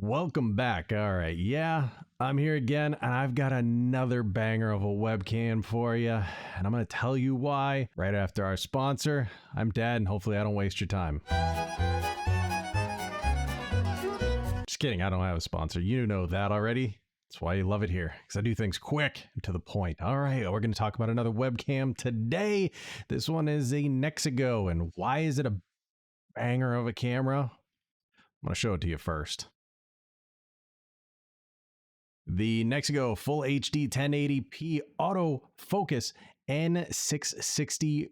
Welcome back. All right. Yeah, I'm here again, and I've got another banger of a webcam for you. And I'm going to tell you why right after our sponsor. I'm Dad, and hopefully I don't waste your time. Just kidding. I don't have a sponsor. You know that already. That's why you love it here, because I do things quick and to the point. All right, we're going to talk about another webcam today. This one is a Nexigo, and why is it a banger of a camera? I'm going to show it to you first. The Nexigo Full HD 1080p autofocus N660P.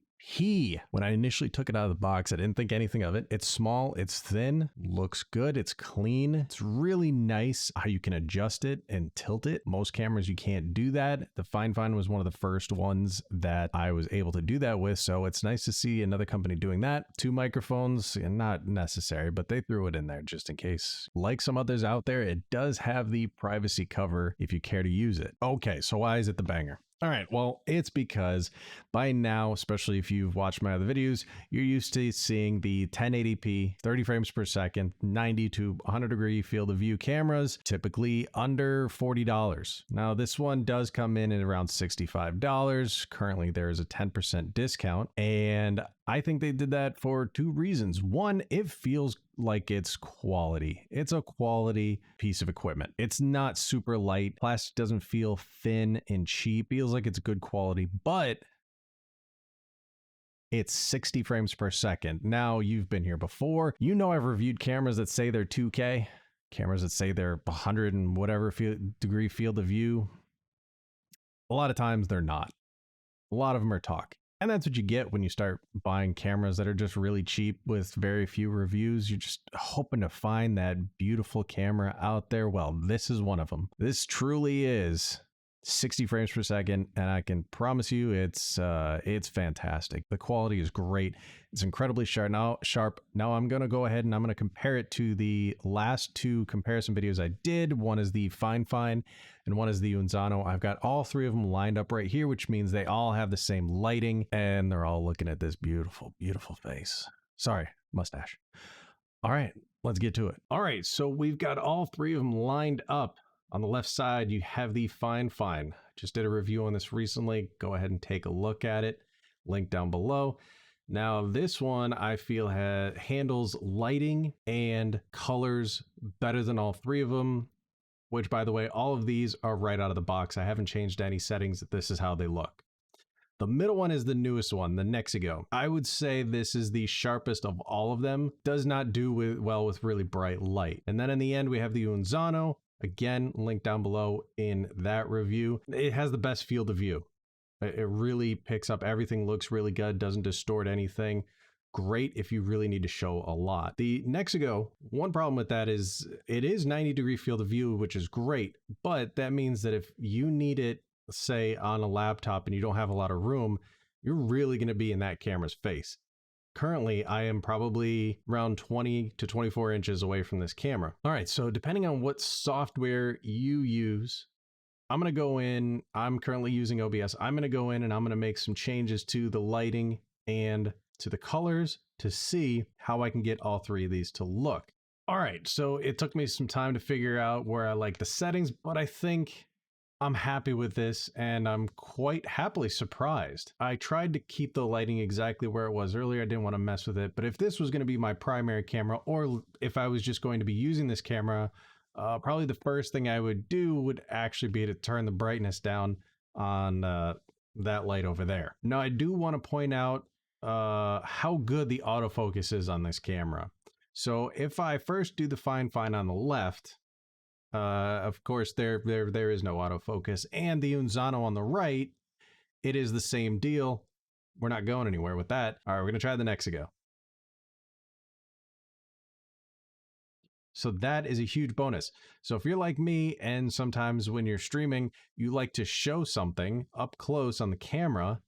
When I initially took it out of the box, I didn't think anything of it. It's small, it's thin, looks good, it's clean. It's really nice how you can adjust it and tilt it. Most cameras you can't do that. The fifine was one of the first ones that I was able to do that with, so it's nice to see another company doing that. 2 microphones, and not necessary, but they threw it in there just in case. Like some others out there, it does have the privacy cover if you care to use it. Okay, so why is it the banger? All right, well, it's because by now, especially if you've watched my other videos, you're used to seeing the 1080p, 30 frames per second, 90 to 100 degree field of view cameras, typically under $40. Now, this one does come in at around $65. Currently, there is a 10% discount, and I think they did that for 2 reasons. One, it feels like it's quality. It's a quality piece of equipment. It's not super light. Plastic doesn't feel thin and cheap. Feels like it's good quality, but it's 60 frames per second. Now, you've been here before. You know I've reviewed cameras that say they're 2K, cameras that say they're 100 and whatever degree field of view. A lot of times they're not. A lot of them are talk. And that's what you get when you start buying cameras that are just really cheap with very few reviews. You're just hoping to find that beautiful camera out there. Well, this is one of them. This truly is 60 frames per second, and I can promise you it's fantastic. The quality is great. It's incredibly sharp. Now I'm going to go ahead and I'm going to compare it to the last 2 comparison videos I did. One is the fifine and one is the Unzano. I've got all 3 of them lined up right here, which means they all have the same lighting and they're all looking at this beautiful, beautiful face. Sorry, mustache. All right, let's get to it. All right, so we've got all 3 of them lined up. On the left side, you have the fifine. Just did a review on this recently. Go ahead and take a look at it. Link down below. Now, this one I feel handles lighting and colors better than all 3 of them, which, by the way, all of these are right out of the box. I haven't changed any settings. This is how they look. The middle one is the newest one, the Nexigo. I would say this is the sharpest of all of them. Does not do well with really bright light. And then in the end, we have the Unzano. Again, link down below in that review. It has the best field of view. It really picks up everything, looks really good, doesn't distort anything. Great if you really need to show a lot. The Nexigo, one problem with that is it is 90 degree field of view, which is great, but that means that if you need it, say on a laptop and you don't have a lot of room, you're really going to be in that camera's face. Currently, I am probably around 20 to 24 inches away from this camera. All right, so depending on what software you use, I'm going to go in. I'm currently using OBS. I'm going to go in and I'm going to make some changes to the lighting and to the colors to see how I can get all 3 of these to look. All right, so it took me some time to figure out where I like the settings, but I think I'm happy with this and I'm quite happily surprised. I tried to keep the lighting exactly where it was earlier. I didn't want to mess with it, but if this was going to be my primary camera, or if I was just going to be using this camera, probably the first thing I would do would actually be to turn the brightness down on that light over there. Now, I do want to point out how good the autofocus is on this camera. So if I first do the fifine on the left, of course, there is no autofocus, and the Unzano on the right, it is the same deal. We're not going anywhere with that. All right, we're gonna try the Nexigo. So that is a huge bonus. So if you're like me, and sometimes when you're streaming, you like to show something up close on the camera,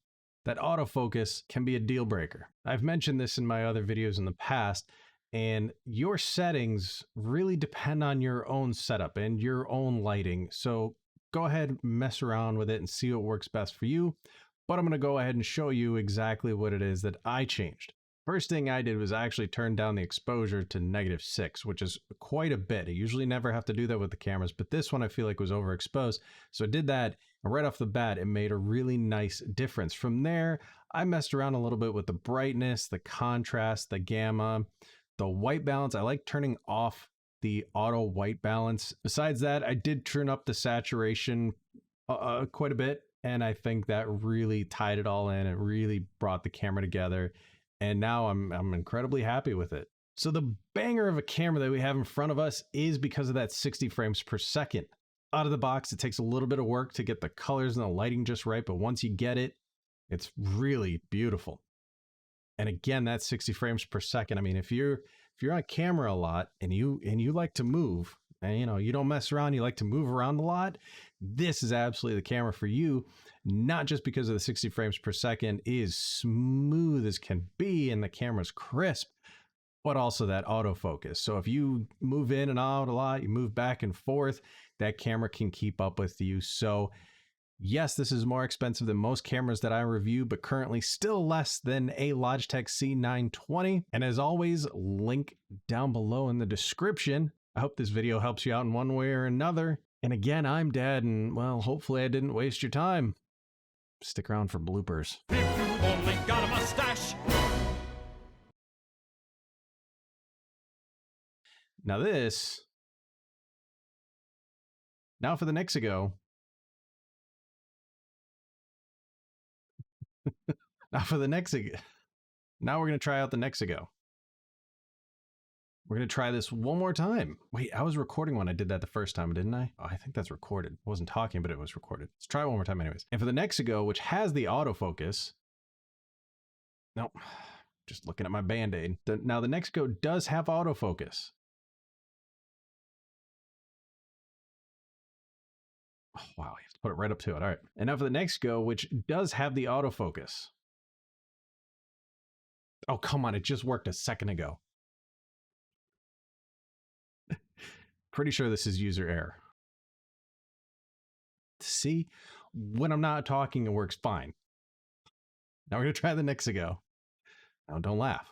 that autofocus can be a deal breaker. I've mentioned this in my other videos in the past. And your settings really depend on your own setup and your own lighting. So go ahead, mess around with it and see what works best for you. But I'm going to go ahead and show you exactly what it is that I changed. First thing I did was I actually turned down the exposure to -6, which is quite a bit. I usually never have to do that with the cameras, but this one I feel like was overexposed. So I did that, and right off the bat, it made a really nice difference. From there, I messed around a little bit with the brightness, the contrast, the gamma, the white balance. I like turning off the auto white balance. Besides that, I did turn up the saturation quite a bit, and I think that really tied it all in. It really brought the camera together, and now I'm incredibly happy with it. So the banger of a camera that we have in front of us is because of that 60 frames per second. Out of the box, it takes a little bit of work to get the colors and the lighting just right, but once you get it, it's really beautiful. And again, that's 60 frames per second. I mean, if you're on camera a lot and you like to move, and you don't mess around, you like to move around a lot, this is absolutely the camera for you. Not just because of the 60 frames per second is smooth as can be and the camera's crisp, but also that autofocus. So if you move in and out a lot, you move back and forth, that camera can keep up with you. So yes, this is more expensive than most cameras that I review, but currently still less than a Logitech C920. And as always, link down below in the description. I hope this video helps you out in one way or another. And again, I'm Dad, and well, hopefully I didn't waste your time. Stick around for bloopers. If you only got a mustache. Now for the Nexigo. Now we're going to try out the Nexigo. We're going to try this one more time. Wait, I was recording when I did that the first time, didn't I? Oh, I think that's recorded. I wasn't talking, but it was recorded. Let's try it one more time anyways. And for the Nexigo, which has the autofocus. Nope, just looking at my Band-Aid. Now the Nexigo does have autofocus. Oh, wow, you have to put it right up to it. All right. And now for the Nexigo, which does have the autofocus. Oh, come on. It just worked a second ago. Pretty sure this is user error. See, when I'm not talking, it works fine. Now we're going to try the Nexigo. Now don't laugh.